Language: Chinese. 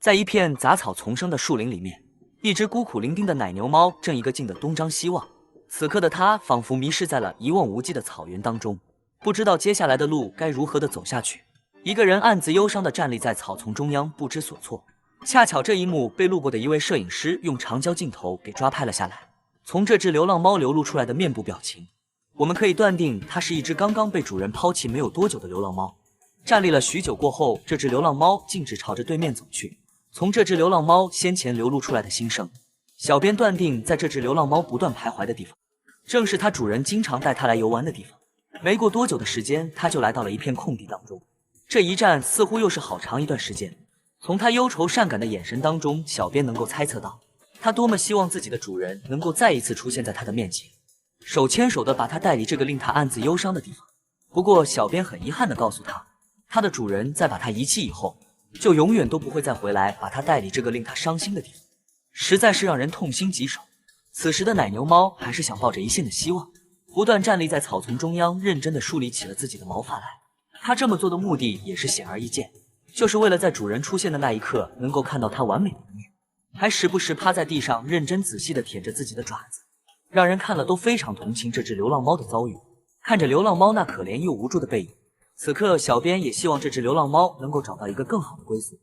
在一片杂草丛生的树林里面，一只孤苦伶仃的奶牛猫正一个劲地东张西望。此刻的它仿佛迷失在了一望无际的草原当中，不知道接下来的路该如何的走下去。一个人暗自忧伤地站立在草丛中央，不知所措。恰巧这一幕被路过的一位摄影师用长焦镜头给抓拍了下来。从这只流浪猫流露出来的面部表情，我们可以断定它是一只刚刚被主人抛弃没有多久的流浪猫。站立了许久过后，这只流浪猫径直朝着对面走去。从这只流浪猫先前流露出来的心声，小编断定在这只流浪猫不断徘徊的地方，正是它主人经常带它来游玩的地方。没过多久的时间，它就来到了一片空地当中。这一站似乎又是好长一段时间。从它忧愁善感的眼神当中，小编能够猜测到，它多么希望自己的主人能够再一次出现在它的面前，手牵手的把它带离这个令它暗自忧伤的地方。不过，小编很遗憾的告诉他，它的主人在把它遗弃以后，就永远都不会再回来把它带离这个令它伤心的地方，实在是让人痛心疾首。此时的奶牛猫还是想抱着一线的希望，不断站立在草丛中央，认真地梳理起了自己的毛发来。它这么做的目的也是显而易见，就是为了在主人出现的那一刻能够看到它完美的一面，还时不时趴在地上认真仔细地舔着自己的爪子，让人看了都非常同情这只流浪猫的遭遇。看着流浪猫那可怜又无助的背影，此刻小编也希望这只流浪猫能够找到一个更好的归宿。